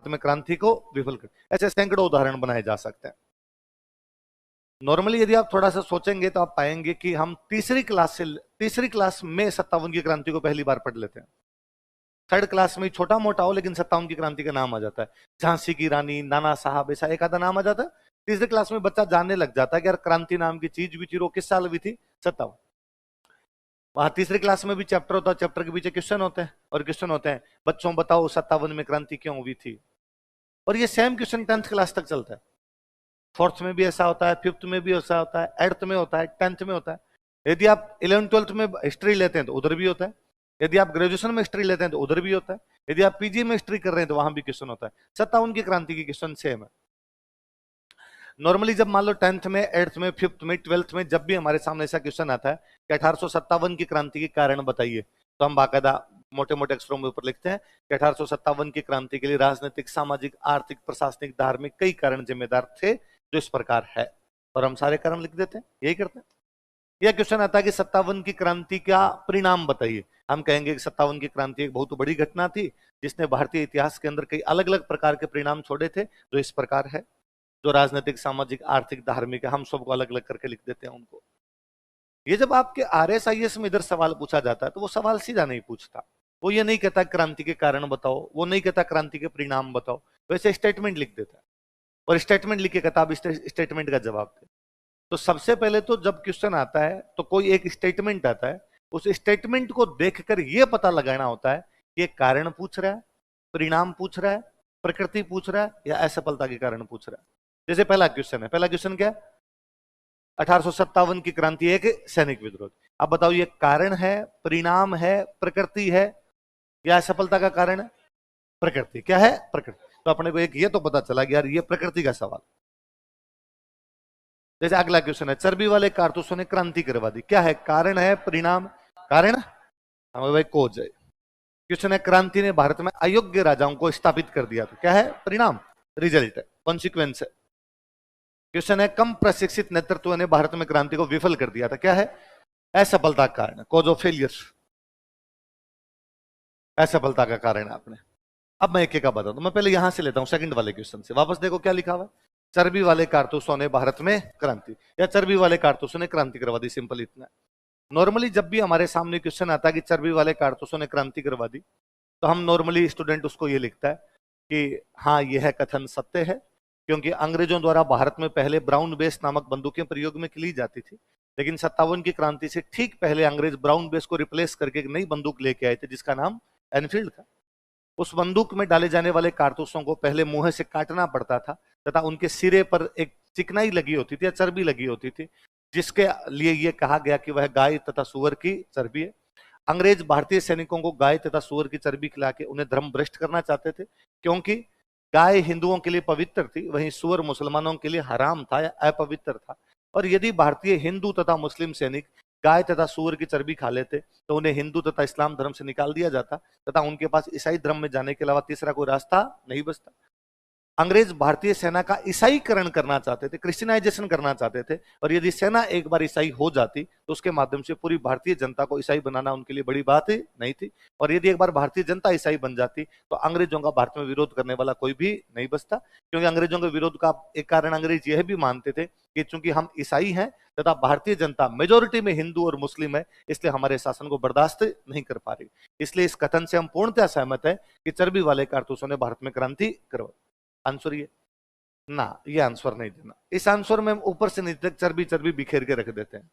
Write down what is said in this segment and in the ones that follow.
में क्रांति को विफल कर। ऐसे सैकड़ों उदाहरण बनाए जा सकते हैं। नॉर्मली यदि आप थोड़ा सा सोचेंगे तो आप पाएंगे कि हम तीसरी क्लास में 57 की क्रांति को पहली बार पढ़ लेते हैं। थर्ड क्लास में छोटा मोटा हो लेकिन 57 की क्रांति का नाम आ जाता है। झांसी की रानी, नाना साहब, ऐसा एक आधा नाम आ जाता है। तीसरी क्लास में बच्चा जानने लग जाता है कि यार क्रांति नाम की चीज भी थी, वो किस साल हुई थी, 57। वहां तीसरी क्लास में भी चैप्टर होता है, चैप्टर के पीछे क्वेश्चन होते हैं, और क्वेश्चन होते हैं बच्चों बताओ 57 में क्रांति क्यों हुई थी। और ये सेम क्वेश्चन 10th क्लास तक चलता है। फोर्थ में भी ऐसा होता है, फिफ्थ में भी ऐसा होता है, 8th में होता है, 10th में होता है। यदि आप 11th 12th में हिस्ट्री लेते हैं तो उधर भी होता है। यदि आप ग्रेजुएशन में हिस्ट्री लेते हैं तो उधर भी होता है। यदि आप पीजी में हिस्ट्री कर रहे हैं तो वहां भी क्वेश्चन होता है। 57 की क्रांति की क्वेश्चन सेम है। नॉर्मली जब मान लो 10th में, 8th में, 5th में, 12th में जब भी हमारे सामने ऐसा क्वेश्चन आता है कि 1857 की क्रांति के कारण बताइए, तो हम बाकायदा मोटे मोटे अक्षरों में ऊपर लिखते हैं कि 1857 की क्रांति के लिए राजनीतिक, सामाजिक, आर्थिक, प्रशासनिक, धार्मिक कई कारण जिम्मेदार थे जो इस प्रकार है, और हम सारे कारण लिख देते हैं, यही करते हैं। यह क्वेश्चन आता है कि 57 की क्रांति का परिणाम बताइए, हम कहेंगे कि 57 की क्रांति एक बहुत बड़ी घटना थी जिसने भारतीय इतिहास के अंदर कई अलग अलग प्रकार के परिणाम छोड़े थे जो इस प्रकार है, जो राजनीतिक, सामाजिक, आर्थिक, धार्मिक है, हम सबको अलग अलग करके लिख देते हैं उनको। ये जब आपके RSIS में इधर सवाल पूछा जाता है तो वो सवाल सीधा नहीं पूछता, वो ये नहीं कहता क्रांति के कारण बताओ, वो नहीं कहता क्रांति के परिणाम बताओ, वैसे स्टेटमेंट लिख देता है, और स्टेटमेंट लिख के कहता अब स्टेटमेंट का जवाब दे। तो सबसे पहले तो जब क्वेश्चन आता है तो कोई एक स्टेटमेंट आता है, उस स्टेटमेंट को देखकर यह पता लगाना होता है कि कारण पूछ रहा है, परिणाम पूछ रहा है, प्रकृति पूछ रहा है, या असफलता के कारण पूछ रहा है। जैसे पहला क्वेश्चन है, पहला क्वेश्चन क्या है, 1857 की क्रांति एक सैनिक विद्रोह। अब बताओ ये कारण है, परिणाम है, प्रकृति है, या असफलता का कारण है? प्रकृति। क्या है? प्रकृति। तो अपने को एक ये तो पता चला कि यार ये प्रकृति का सवाल। जैसे अगला क्वेश्चन है, चर्बी वाले कारतूसों ने क्रांति करवा दी, क्या है? कारण है, परिणाम? कारण हमें भाई कोज है। क्वेश्चन है, क्रांति ने भारत में अयोग्य राजाओं को स्थापित कर दिया, तो क्या है? परिणाम, रिजल्ट है, कॉन्सिक्वेंस है। क्वेश्चन है, कम प्रशिक्षित नेतृत्व ने भारत में क्रांति को विफल कर दिया था, क्या है? असफलता का कारण, कॉज ऑफ फेलियर, असफलता का कारण है आपने। अब मैं एक एक का बता दूं, मैं पहले यहां से लेता हूं सेकंड वाले क्वेश्चन से, वापस देखो क्या लिखा हुआ है, चर्बी वाले कारतूसों ने भारत में क्रांति, या चर्बी वाले कारतूसों ने क्रांति करवा दी, सिंपल इतना। नॉर्मली जब भी हमारे सामने क्वेश्चन आता है कि चर्बी वाले कारतूसों ने क्रांति करवा दी, तो हम नॉर्मली स्टूडेंट उसको ये लिखता है कि हाँ यह कथन सत्य है, क्योंकि अंग्रेजों द्वारा भारत में पहले ब्राउन बेस नामक बंदूकें प्रयोग में ली जाती थी, लेकिन 57 की क्रांति से ठीक पहले अंग्रेज ब्राउन बेस को रिप्लेस करके एक नई बंदूक लेके आए थे जिसका नाम एनफील्ड था। उस बंदूक में डाले जाने वाले कारतूसों को पहले मुंह से काटना पड़ता था तथा उनके सिरे पर एक चिकनाई लगी होती थी या चर्बी लगी होती थी, जिसके लिए यह कहा गया कि वह गाय तथा सुअर की चर्बी है। अंग्रेज भारतीय सैनिकों को गाय तथा सुअर की चर्बी खिला के उन्हें धर्म भ्रष्ट करना चाहते थे, क्योंकि गाय हिंदुओं के लिए पवित्र थी, वहीं सुअर मुसलमानों के लिए हराम था या अपवित्र था। और यदि भारतीय हिंदू तथा मुस्लिम सैनिक गाय तथा सुअर की चर्बी खा लेते तो उन्हें हिंदू तथा इस्लाम धर्म से निकाल दिया जाता तथा उनके पास ईसाई धर्म में जाने के अलावा तीसरा कोई रास्ता नहीं बचता। अंग्रेज भारतीय सेना का ईसाईकरण करना चाहते थे, क्रिश्चियनाइजेशन करना चाहते थे, और यदि सेना एक बार ईसाई हो जाती तो उसके माध्यम से पूरी भारतीय जनता को ईसाई बनाना उनके लिए बड़ी बात नहीं थी। और यदि एक बार भारतीय जनता ईसाई बन जाती तो अंग्रेजों का भारत में विरोध करने वाला कोई भी नहीं बचता, क्योंकि अंग्रेजों के विरोध का एक कारण अंग्रेज यह भी मानते थे कि चूंकि हम ईसाई हैं तथा भारतीय जनता मेजोरिटी में हिंदू और मुस्लिम है, इसलिए हमारे शासन को बर्दाश्त नहीं कर पा रही। इसलिए इस कथन से हम पूर्णतः सहमत है कि चर्बी वाले कारतूसों ने भारत में क्रांति करवाई। आंसर ये ना, ये आंसर नहीं देना। इस आंसर में ऊपर से नीचे तक चर्बी चर्बी बिखेर के रख देते हैं।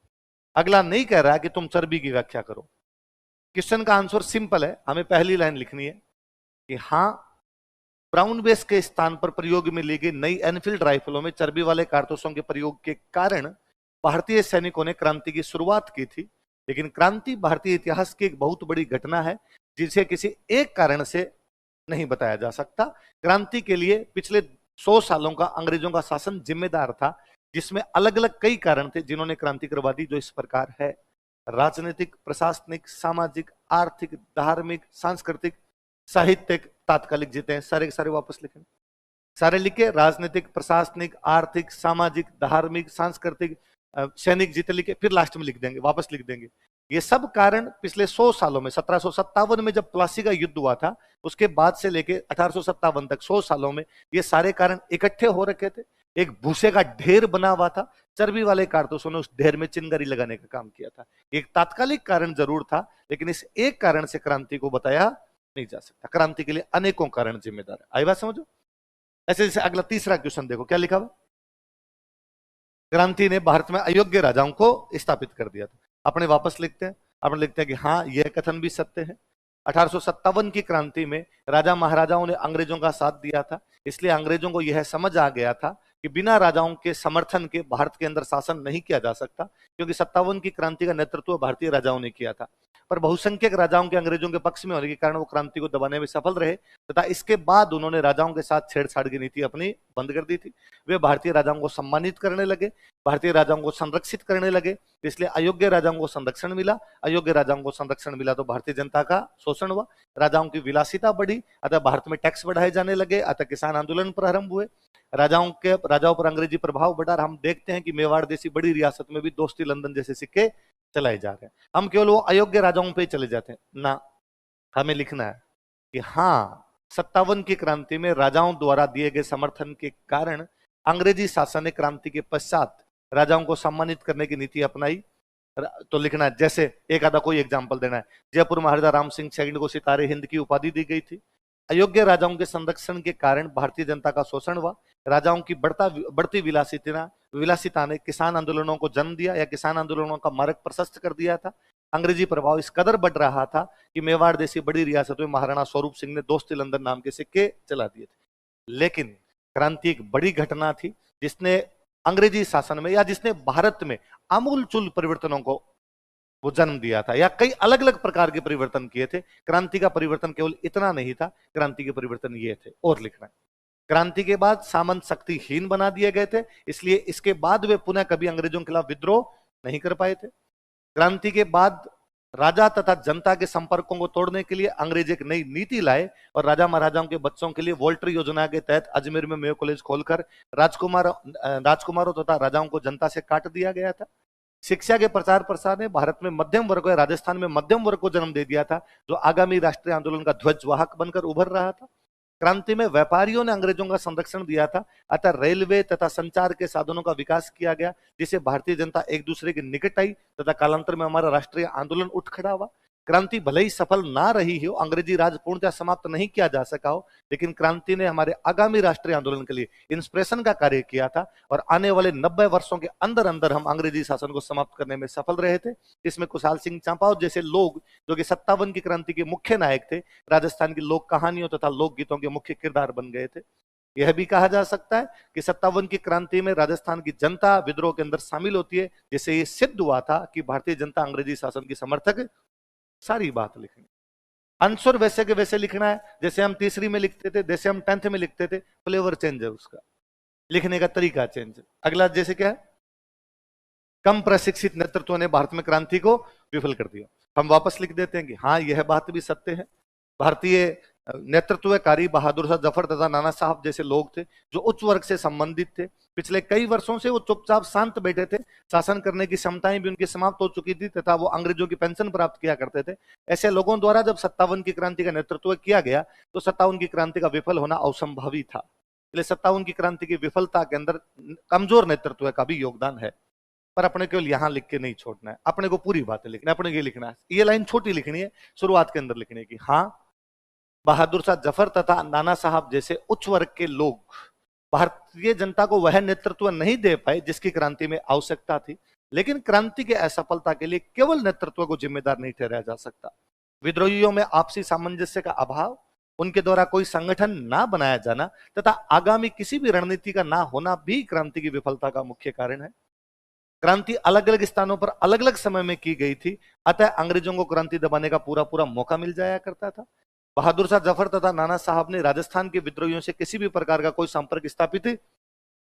अगला नहीं कह रहा कि तुम चर्बी की व्याख्या करो। क्वेश्चन का आंसर सिंपल है, हमें पहली लाइन लिखनी है कि हाँ ब्राउन बेस के स्थान पर प्रयोग में ली गई नई एनफील्ड राइफलों में चर्बी वाले कारतूसों के प्रयोग के कारण भारतीय सैनिकों ने क्रांति की शुरुआत की थी, लेकिन क्रांति भारतीय इतिहास की एक बहुत बड़ी घटना है जिसे किसी एक कारण से नहीं बताया जा सकता। क्रांति के लिए पिछले 100 सालों का अंग्रेजों का शासन जिम्मेदार था, जिसमें अलग अलग कई कारण थे जिन्होंने क्रांति करवा दी, जो इस प्रकार है, राजनीतिक, प्रशासनिक, सामाजिक, आर्थिक, धार्मिक, सांस्कृतिक, साहित्यिक। तात्कालिक जीते हैं, सारे के सारे वापस लिखें, सारे लिखे, राजनीतिक, प्रशासनिक, आर्थिक, सामाजिक, धार्मिक, सांस्कृतिक, सैनिक जीते लिखे, फिर लास्ट में लिख देंगे, वापस लिख देंगे। ये सब कारण पिछले 100 सालों में 1757 में जब प्लासी का युद्ध हुआ था उसके बाद से लेके 1857 तक 100 सालों में ये सारे कारण इकट्ठे हो रखे थे। एक भूसे का ढेर बना हुआ था, चर्बी वाले कारतूसों ने उस ढेर में चिंगारी लगाने का काम किया था। एक तात्कालिक कारण जरूर था, लेकिन इस एक कारण से क्रांति को बताया नहीं जा सकता। क्रांति के लिए अनेकों कारण जिम्मेदार है। आई बात समझो? ऐसे जैसे अगला तीसरा क्वेश्चन देखो क्या लिखा हुआ। क्रांति ने भारत में अयोग्य राजाओं को स्थापित कर दिया था। अपने वापस लिखते हैं, अपने लिखते हैं कि हाँ यह कथन भी सत्य है। 1857 की क्रांति में राजा महाराजाओं ने अंग्रेजों का साथ दिया था, इसलिए अंग्रेजों को यह समझ आ गया था कि बिना राजाओं के समर्थन के भारत के अंदर शासन नहीं किया जा सकता, क्योंकि 57 की क्रांति का नेतृत्व भारतीय राजाओं ने किया था। पर बहुसंख्यक राजाओं के अंग्रेजों के पक्ष में होने के कारण वो क्रांति को दबाने में सफल रहे, तथा इसके बाद उन्होंने राजाओं के साथ छेड़छाड़ की नीति अपनी बंद कर दी थी। वे भारतीय राजाओं को सम्मानित करने लगे, भारतीय राजाओं को संरक्षित करने लगे, इसलिए अयोग्य राजाओं को संरक्षण मिला। अयोग्य राजाओं को संरक्षण मिला तो भारतीय जनता का शोषण हुआ, राजाओं की विलासिता बढ़ी, अतः भारत में टैक्स बढ़ाए जाने लगे, अतः किसान आंदोलन प्रारंभ हुए। राजाओं पर अंग्रेजी प्रभाव बढ़ा। हम देखते हैं कि मेवाड़ जैसी बड़ी रियासत में भी दोस्ती लंदन जैसे सिक्के चलाए जा रहे हैं। हम केवल वो अयोग्य राजाओं पे चले जाते हैं ना, हमें लिखना है कि हाँ 57 की क्रांति में राजाओं द्वारा दिए गए समर्थन के कारण अंग्रेजी शासन ने क्रांति के पश्चात राजाओं को सम्मानित करने की नीति अपनाई। तो लिखना है, जैसे एक आधा कोई एग्जाम्पल देना है। जयपुर महाराजा राम सिंह सेकंड को सितारे हिंद की उपाधि दी गई थी। अयोग्य राजाओं के संरक्षण के कारण भारतीय जनता का शोषण हुआ। राजाओं की बढ़ती विलासिता ने किसान आंदोलनों को जन्म दिया या किसान आंदोलनों का मार्ग प्रशस्त कर दिया था। अंग्रेजी प्रभाव इस कदर बढ़ रहा था कि मेवाड़ जैसी बड़ी रियासत में महाराणा स्वरूप सिंह ने दोस्ती लंदन नाम के सिक्के चला दिए थे। लेकिन क्रांति एक बड़ी घटना थी जिसने अंग्रेजी शासन में या जिसने भारत में आमूलचूल परिवर्तनों को वो जन्म दिया था, या कई अलग अलग प्रकार के परिवर्तन किए थे। क्रांति का परिवर्तन केवल इतना नहीं था, क्रांति के परिवर्तन ये थे। और लिखना है, क्रांति के बाद सामंत शक्तिहीन बना दिए गए थे, इसलिए इसके बाद वे पुनः कभी अंग्रेजों के खिलाफ विद्रोह नहीं कर पाए थे। क्रांति के बाद राजा तथा जनता के संपर्कों को तोड़ने के लिए अंग्रेज एक नई नीति लाए और राजा महाराजाओं के बच्चों के लिए वोल्टर योजना के तहत अजमेर में मेयो कॉलेज खोलकर राजकुमारों तथा राजाओं को जनता से काट दिया गया था। शिक्षा के प्रचार प्रसार ने भारत में मध्यम वर्ग, राजस्थान में मध्यम वर्ग को जन्म दे दिया था, जो आगामी राष्ट्रीय आंदोलन का ध्वजवाहक बनकर उभर रहा था। क्रांति में व्यापारियों ने अंग्रेजों का संरक्षण दिया था, अतः रेलवे तथा संचार के साधनों का विकास किया गया, जिससे भारतीय जनता एक दूसरे के निकट आई तथा कालांतर में हमारा राष्ट्रीय आंदोलन उठ खड़ा हुआ। क्रांति भले ही सफल ना रही हो, अंग्रेजी राज पूर्णतः समाप्त नहीं किया जा सका हो, लेकिन क्रांति ने हमारे आगामी राष्ट्रीय आंदोलन के लिए इंस्पिरेशन का कार्य किया था और आने वाले 90 वर्षों के अंदर अंदर हम अंग्रेजी शासन को समाप्त करने में सफल रहे थे। इसमें कुशाल सिंह चंपावत जैसे लोग, जो कि 57 की क्रांति के मुख्य नायक थे, राजस्थान की लोक कहानियों तथा लोकगीतों के मुख्य किरदार बन गए थे। यह भी कहा जा सकता है कि 57 की क्रांति में राजस्थान की जनता विद्रोह के अंदर शामिल होती है, जिससे ये सिद्ध हुआ था कि भारतीय जनता अंग्रेजी शासन की समर्थक। सारी बात लिखनी, आंसर वैसे के वैसे लिखना है जैसे हम तीसरी में लिखते थे, जैसे हम 10th में लिखते थे। फ्लेवर चेंज है उसका, लिखने का तरीका चेंज है। अगला जैसे क्या है, कम प्रशिक्षित नेतृत्व ने भारत में क्रांति को विफल कर दिया। हम वापस लिख देते हैं कि हाँ यह बात भी सत्य है। भारतीय नेतृत्वकारी बहादुर शाह जफर तथा नाना साहब जैसे लोग थे जो उच्च वर्ग से संबंधित थे। पिछले कई वर्षों से वो चुपचाप शांत बैठे थे, शासन करने की क्षमताएं भी उनकी समाप्त हो चुकी थी तथा वो अंग्रेजों की पेंशन प्राप्त किया करते थे। ऐसे लोगों द्वारा जब 57 की क्रांति का नेतृत्व किया गया तो 57 की क्रांति का विफल होना असंभवी था। इसलिए 57 की क्रांति की विफलता के अंदर कमजोर नेतृत्व का भी योगदान है। पर अपने केवल यहां लिख के नहीं छोड़ना है, अपने को पूरी बातें लिखना है। अपने ये लिखना है, ये लाइन छोटी लिखनी है, शुरुआत के अंदर लिखने की, हाँ बहादुर शाह जफर तथा नाना साहब जैसे उच्च वर्ग के लोग भारतीय जनता को वह नेतृत्व नहीं दे पाए जिसकी क्रांति में आवश्यकता थी। लेकिन क्रांति के असफलता के लिए केवल नेतृत्व को जिम्मेदार नहीं ठहराया जा सकता। विद्रोहियों में आपसी सामंजस्य का अभाव, उनके द्वारा कोई संगठन ना बनाया जाना तथा आगामी किसी भी रणनीति का ना होना भी क्रांति की विफलता का मुख्य कारण है। क्रांति अलग अलग स्थानों पर अलग अलग समय में की गई थी, अतः अंग्रेजों को क्रांति दबाने का पूरा पूरा मौका मिल जाया करता था। बहादुर शाह जफर तथा नाना साहब ने राजस्थान के विद्रोहियों से किसी भी प्रकार का कोई संपर्क स्थापित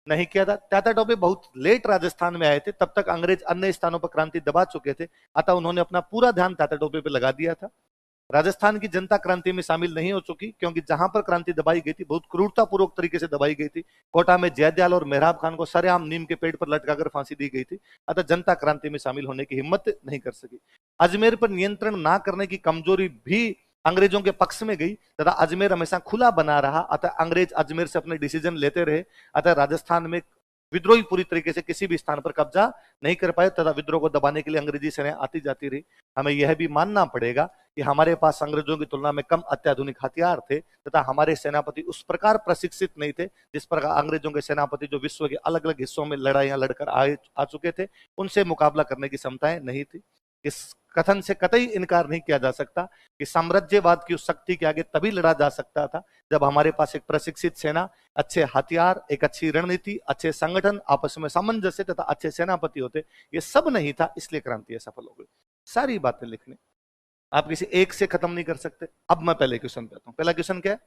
नहीं किया था। तात्या टोपे बहुत लेट राजस्थान में आए थे, तब तक अंग्रेज अन्य स्थानों पर क्रांति दबा चुके थे, अतः उन्होंने अपना पूरा ध्यान तात्या टोपे पर लगा दिया था। राजस्थान की जनता क्रांति में शामिल नहीं हो चुकी, क्योंकि जहां पर क्रांति दबाई गई थी बहुत क्रूरतापूर्वक तरीके से दबाई गई थी। कोटा में जयदयाल और मेहराब खान को सरेआम नीम के पेड़ पर लटकाकर फांसी दी गई थी, अतः जनता क्रांति में शामिल होने की हिम्मत नहीं कर सकी। अजमेर पर नियंत्रण ना करने की कमजोरी भी अंग्रेजों के पक्ष में गई तथा अजमेर हमेशा खुला बना रहा, अतः अंग्रेज अजमेर से अपने डिसीजन लेते रहे, अतः राजस्थान में विद्रोही पूरी तरीके से किसी भी स्थान पर कब्जा नहीं कर पाए तथा विद्रोह को दबाने के लिए अंग्रेजी सेना आती जाती रही। हमें यह भी मानना पड़ेगा कि हमारे पास अंग्रेजों की तुलना में कम अत्याधुनिक हथियार थे तथा हमारे सेनापति उस प्रकार प्रशिक्षित नहीं थे जिस प्रकार अंग्रेजों के सेनापति जो विश्व के अलग अलग हिस्सों में लड़ाइयां लड़कर आ चुके थे, उनसे मुकाबला करने की क्षमताएं नहीं थी। इस कथन से कतई इनकार नहीं किया जा सकता कि साम्राज्यवाद की उस शक्ति के आगे तभी लड़ा जा सकता था जब हमारे पास एक प्रशिक्षित सेना, अच्छे हथियार, एक अच्छी रणनीति, अच्छे संगठन, आपस में सामंजस्य तथा अच्छे सेनापति होते। ये सब नहीं था, इसलिए क्रांति सफल हो गई। सारी बातें लिखने आप किसी एक से खत्म नहीं कर सकते। अब मैं पहले क्वेश्चन पे आता हूं। पहला क्वेश्चन क्या है?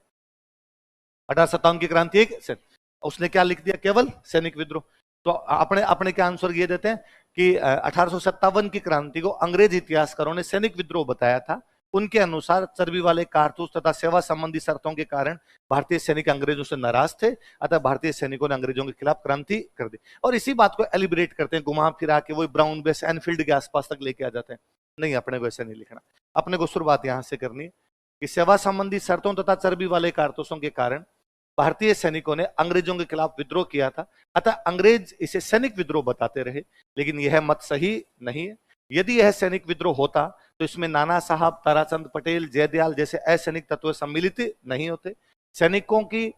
1857 की क्रांति एक से उसने क्या लिख दिया? केवल सैनिक विद्रोह। तो अपने अपने क्या आंसर ये देते हैं कि 1857 की क्रांति को अंग्रेज इतिहासकारों ने सैनिक विद्रोह बताया था। उनके अनुसार चर्बी वाले कारतूस तथा सेवा संबंधी शर्तों के कारण भारतीय सैनिक अंग्रेजों से नाराज थे, अतः भारतीय सैनिकों ने अंग्रेजों के खिलाफ क्रांति कर दी। और इसी बात को एलिब्रेट करते हैं, घुमा फिरा के वही ब्राउन बेस एनफील्ड के आसपास तक लेके आ जाते हैं। नहीं, अपने को ऐसे नहीं लिखना। अपने को शुरुआत यहां से करनी है कि सेवा संबंधी शर्तों तथा चर्बी वाले कारतूसों के कारण भारतीय सैनिकों ने अंग्रेजों के खिलाफ विद्रोह किया था, अतः अंग्रेज इसे सैनिक विद्रोह बताते रहे। लेकिन यह मत सही नहीं है। यदि यह सैनिक विद्रोह होता तो इसमें नाना साहब, ताराचंद पटेल, जयदयाल जैसे असैनिक तत्व सम्मिलित नहीं होते। सैनिकों की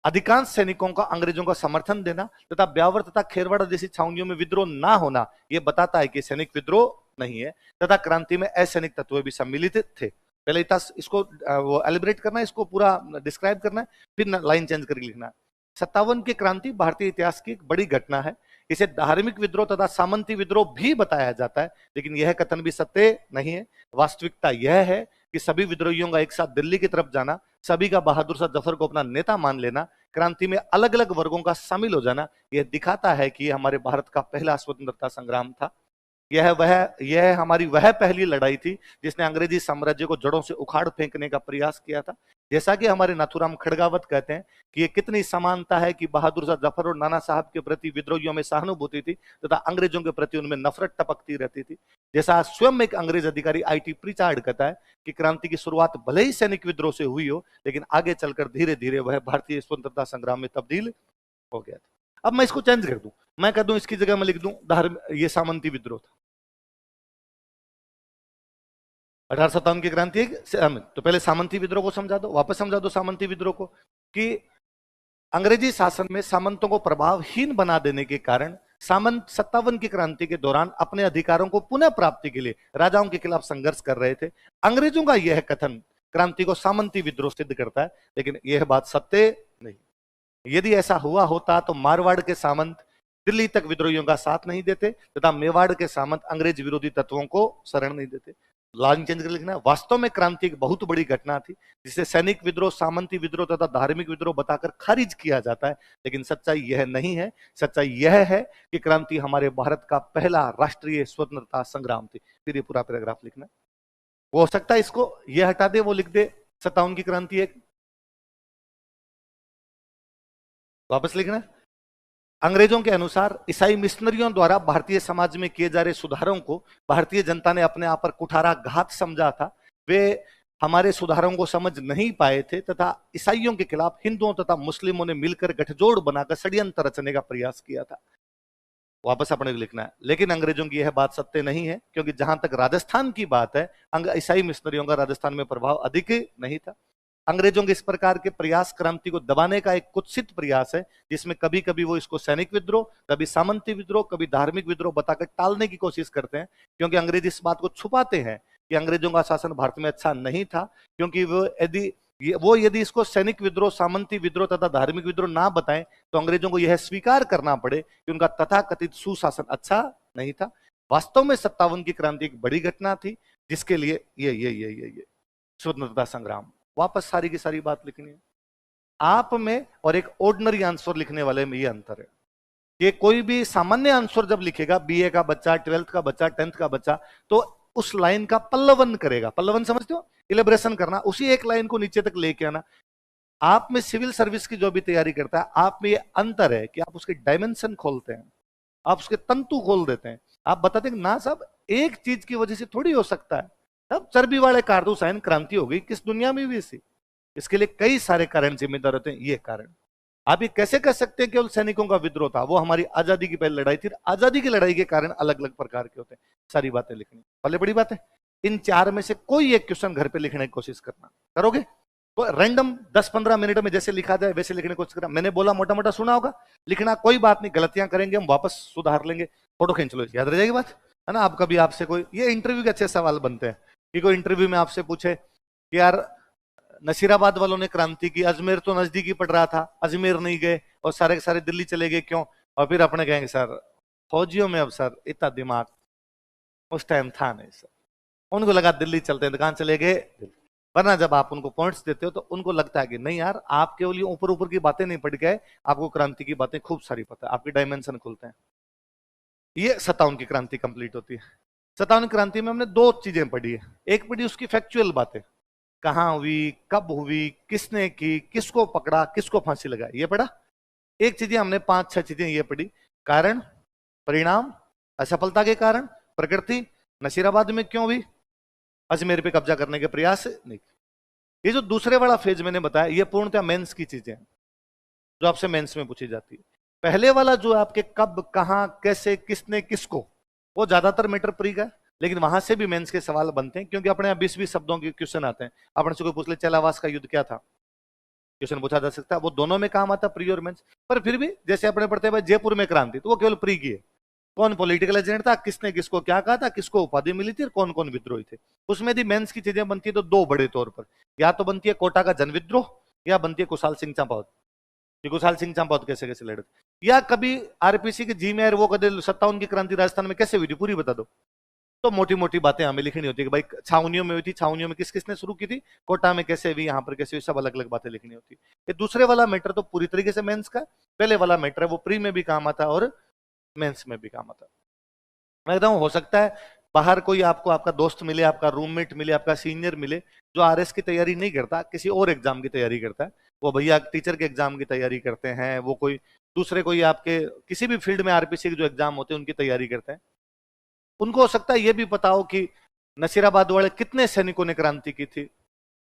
अधिकांश सैनिकों का अंग्रेजों का समर्थन देना तथा ब्यावर तथा खेरवाड़ा जैसी छावनियों में विद्रोह ना होना यह बताता है कि सैनिक विद्रोह नहीं है तथा क्रांति में असैनिक तत्व भी सम्मिलित थे। पहले इसको वो एलिब्रेट करना है, इसको पूरा डिस्क्राइब करना है, फिर लाइन चेंज करके लिखना है। 57 की क्रांति भारतीय इतिहास की एक बड़ी घटना है। इसे धार्मिक विद्रोह तथा सामंती विद्रोह भी बताया जाता है, लेकिन यह कथन भी सत्य नहीं है। वास्तविकता यह है कि सभी विद्रोहियों का एक साथ दिल्ली की तरफ जाना, सभी का बहादुर शाह जफर को अपना नेता मान लेना, क्रांति में अलग अलग वर्गों का शामिल हो जाना, यह दिखाता है कि हमारे भारत का पहला स्वतंत्रता संग्राम था। यह हमारी वह पहली लड़ाई थी जिसने अंग्रेजी साम्राज्य को जड़ों से उखाड़ फेंकने का प्रयास किया था। जैसा कि हमारे नाथूराम खड़गावत कहते हैं कि ये कितनी समानता है कि बहादुर शाह जफर और नाना साहब के प्रति विद्रोहियों में सहानुभूति थी तथा अंग्रेजों के प्रति उनमें नफरत टपकती रहती थी। जैसा स्वयं एक अंग्रेज अधिकारी आई.टी. प्रीचार्ड कहता है कि क्रांति की शुरुआत भले ही सैनिक विद्रोह से हुई हो, लेकिन आगे चलकर धीरे धीरे वह भारतीय स्वतंत्रता संग्राम में तब्दील हो गया था। अब मैं इसको चेंज कर दूं, मैं कह दूं इसकी जगह मैं लिख दूं ये सामंती विद्रोह था। 1857 की क्रांति तो पहले सामंती विद्रोह को समझा दो, वापस समझा दो सामंती विद्रोह को कि अंग्रेजी शासन में सामंतों को प्रभावहीन बना देने के कारण सामंत 57 की क्रांति के दौरान अपने अधिकारों को पुनः प्राप्ति के लिए राजाओं के खिलाफ संघर्ष कर रहे थे। अंग्रेजों का यह कथन क्रांति को सामंती विद्रोह सिद्ध करता है, लेकिन यह बात सत्य नहीं। यदि ऐसा हुआ होता तो मारवाड़ के सामंत दिल्ली तक विद्रोहियों का साथ नहीं देते तथा मेवाड़ के सामंत अंग्रेज विरोधी तत्वों को शरण नहीं देते। लाइन चेंज कर लिखना है। वास्तव में क्रांति एक बहुत बड़ी घटना थी जिसे सैनिक विद्रोह, सामंती विद्रोह तथा धार्मिक विद्रोह बताकर खारिज किया जाता है, लेकिन सच्चाई यह नहीं है। सच्चाई यह है कि क्रांति हमारे भारत का पहला राष्ट्रीय स्वतंत्रता संग्राम थी। फिर ये पूरा पैराग्राफ लिखना है। वो हो सकता है इसको ये हटा दे, वो लिख दे 57 की क्रांति एक, वापस लिखना है। अंग्रेजों के अनुसार ईसाई मिशनरियों द्वारा भारतीय समाज में किए जा रहे सुधारों को भारतीय जनता ने अपने आप पर कुठाराघात समझा था। वे हमारे सुधारों को समझ नहीं पाए थे तथा ईसाइयों के खिलाफ हिंदुओं तथा मुस्लिमों ने मिलकर गठजोड़ बनाकर षड्यंत्र रचने का प्रयास किया था। वापस अपने को लिखना है। लेकिन अंग्रेजों की यह बात सत्य नहीं है, क्योंकि जहां तक राजस्थान की बात है, ईसाई मिशनरियों का राजस्थान में प्रभाव अधिक नहीं था। अंग्रेजों के इस प्रकार के प्रयास क्रांति को दबाने का एक कुत्सित प्रयास है, जिसमें कभी कभी वो इसको सैनिक विद्रोह, कभी सामंती विद्रोह, कभी धार्मिक विद्रोह बताकर टालने की कोशिश करते हैं, क्योंकि अंग्रेज इस बात को छुपाते हैं कि अंग्रेजों का शासन भारत में अच्छा नहीं था। क्योंकि वो यदि इसको सैनिक विद्रोह, सामंती विद्रोह तथा धार्मिक विद्रोह ना बताएं तो अंग्रेजों को यह स्वीकार करना पड़े कि उनका तथाकथित सुशासन अच्छा नहीं था। वास्तव में 57 की क्रांति एक बड़ी घटना थी, जिसके लिए ये स्वतंत्रता संग्राम। वापस सारी की सारी बात लिखनी है। आप में और एक ऑर्डिनरी आंसर लिखने वाले में ये अंतर है कि कोई भी सामान्य आंसर जब लिखेगा, बीए का बच्चा, 12th का बच्चा, 10th का बच्चा, तो उस लाइन का पल्लवन करेगा। पल्लवन समझते हो, इलेबरेशन करना, उसी एक लाइन को नीचे तक लेके आना। आप में सिविल सर्विस की जो भी तैयारी करता है, आप में ये अंतर है कि आप उसके डायमेंशन खोलते हैं, आप उसके तंतु खोल देते हैं। आप बताते हैं ना साहब एक चीज की वजह से थोड़ी हो सकता है, तब चर्बी वाले कारतूस आयन क्रांति हो गई, किस दुनिया में भी ऐसी। इसके लिए कई सारे कारण जिम्मेदार होते हैं। ये कारण आप ये कैसे कह सकते हैं केवल सैनिकों का विद्रोह था, वो हमारी आजादी की पहली लड़ाई थी। आजादी की लड़ाई के कारण अलग अलग प्रकार के होते हैं। सारी बातें लिखनी पहले बड़ी बात है। इन चार में से कोई एक क्वेश्चन घर पे लिखने की कोशिश करना, करोगे तो रैंडम 10-15 मिनट में जैसे लिखा जाए वैसे लिखने की कोशिश करना। मैंने बोला मोटा मोटा सुना होगा, लिखना कोई बात नहीं, गलतियां करेंगे हम वापस सुधार लेंगे, फोटो खींच लो, याद रह जाएगी बात, है ना। आप कभी आपसे कोई, ये इंटरव्यू के अच्छे सवाल बनते हैं कि कोई इंटरव्यू में आपसे पूछे कि यार नसीराबाद वालों ने क्रांति की, अजमेर तो नजदीकी पड़ रहा था, अजमेर नहीं गए और सारे के सारे दिल्ली चले गए, क्यों? और फिर अपने कहेंगे सर फौजियों में अब सर इतना दिमाग उस टाइम था नहीं सर, उनको लगा दिल्ली चलते हैं, दुकान चले गए। वरना जब आप उनको पॉइंट्स देते हो तो उनको लगता है कि नहीं यार आप केवल ये ऊपर ऊपर की बातें नहीं पढ़ गए, आपको क्रांति की बातें खूब सारी पता है, आपके डायमेंशन खुलते हैं। ये 57 की क्रांति कंप्लीट होती है। 57 क्रांति में हमने दो चीजें पढ़ी है। एक पढ़ी उसकी फैक्चुअल बातें, कहां हुई, कब हुई, किसने की, किसको पकड़ा, किसको फांसी लगाई, ये पढ़ा। एक चीजें हमने 5-6 चीजें ये पढ़ी, कारण, परिणाम, असफलता के कारण, प्रकृति, नसीराबाद में क्यों हुई, अजमेर पे कब्जा करने के प्रयास नहीं। ये जो दूसरे वाला फेज मैंने बताया, ये पूर्णतः मेंस की चीजें हैं जो आपसे मेंस में पूछी जाती है। पहले वाला जो आपके कब, कहां, कैसे, किसने, किसको, वो ज्यादातर मैटर प्री का है, लेकिन वहां से भी मेंस के सवाल बनते हैं, क्योंकि अपने यहाँ 20-20 शब्दों के क्वेश्चन आते हैं। अपने से कोई पूछ ले चेलावास का युद्ध क्या था, क्वेश्चन पूछा जा सकता है, वो दोनों में काम आता प्री और मेंस। पर फिर भी जैसे अपने पढ़ते हैं जयपुर में क्रांति, तो वो केवल प्री की है, कौन पॉलिटिकल एजेंट था, किसने किसको क्या कहा था, किसको उपाधि मिली थी और कौन कौन विद्रोही थे। उसमें भी मेंस की चीजें बनती है तो दो बड़े तौर पर, या तो बनती है कोटा का जन विद्रोह, या बनती है कुशाल सिंह चंपावत, कि कुशाल सिंह चंपावत कैसे कैसे लड़े, या कभी आरपीसी के जी में वो कदे 57 की क्रांति राजस्थान में कैसे हुई थी पूरी बता दो। तो मोटी मोटी बातें हमें लिखनी होती है कि भाई छावनियों में हुई थी, छावनियों में किस किसने शुरू की थी, कोटा में कैसे हुई, यहाँ पर कैसे हुई, सब अलग अलग बातें लिखनी होती है। ये दूसरे वाला मैटर तो पूरी तरीके से मेंस का, पहले वाला मैटर है वो प्री में भी काम आता और मेंस में भी काम आता। मैं कहता हूं हो सकता है बाहर कोई आपको, आपका दोस्त मिले, आपका रूममेट मिले, आपका सीनियर मिले जो आरएस की तैयारी नहीं करता, किसी और एग्जाम की तैयारी करता है, वो भैया टीचर के एग्जाम की तैयारी करते हैं, वो कोई दूसरे कोई आपके किसी भी फील्ड में आरपीसी के जो एग्जाम होते हैं उनकी तैयारी करते हैं। उनको हो सकता है ये भी पता हो कि नसीराबाद वाले कितने सैनिकों ने क्रांति की थी,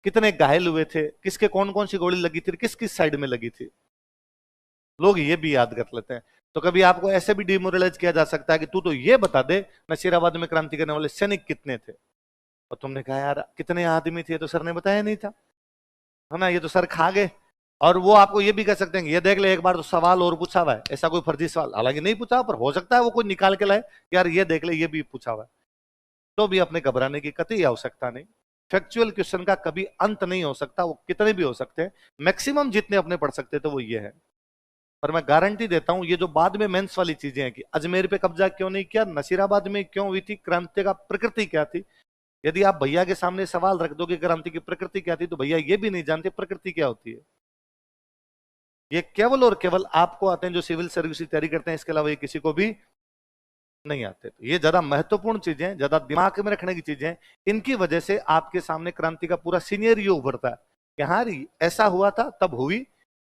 कितने घायल हुए थे, किसके कौन कौन सी गोली लगी थी, किस किस साइड में लगी थी, लोग ये भी याद कर लेते हैं। तो कभी आपको ऐसे भी डिमोरलाइज किया जा सकता है कि तू तो ये बता दे नसीराबाद में क्रांति करने वाले सैनिक कितने थे, और तुमने कहा यार कितने आदमी थे, तो सर ने बताया नहीं था, है ना, ये तो सर खा गए। और वो आपको ये भी कह सकते हैं ये देख ले एक बार तो सवाल और पूछा हुआ है, ऐसा कोई फर्जी सवाल, हालांकि नहीं पूछा, पर हो सकता है वो कोई निकाल के लाए, यार ये देख ले ये भी पूछा हुआ है। तो भी अपने घबराने की कतई आवश्यकता नहीं। फैक्चुअल क्वेश्चन का कभी अंत नहीं हो सकता, वो कितने भी हो सकते हैं, मैक्सिमम जितने अपने पढ़ सकते हैं तो वो ये है। पर मैं गारंटी देता हूं ये जो बाद में मेंस वाली चीजें हैं कि अजमेर पे कब्जा क्यों नहीं किया, नसीराबाद में क्यों हुई थी, क्रांति का प्रकृति क्या थी, यदि आप भैया के सामने सवाल रख दोगे क्रांति की प्रकृति क्या थी, तो भैया ये भी नहीं जानते प्रकृति क्या होती है। ये केवल और केवल आपको आते हैं जो सिविल सर्विस की तैयारी करते हैं, इसके अलावा ये किसी को भी नहीं आते। तो ये ज्यादा महत्वपूर्ण चीजें, ज्यादा दिमाग में रखने की चीजें, इनकी वजह से आपके सामने क्रांति का पूरा सीनियरियो उभरता है कि हाँ ऐसा हुआ था, तब हुई,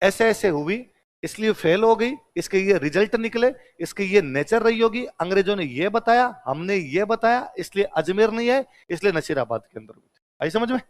ऐसे ऐसे हुई, इसलिए फेल हो गई, इसके ये रिजल्ट निकले, इसकी ये नेचर रही होगी, अंग्रेजों ने ये बताया, हमने ये बताया, इसलिए अजमेर नहीं है, इसलिए नसीराबाद के अंदर हुई। आई समझ में?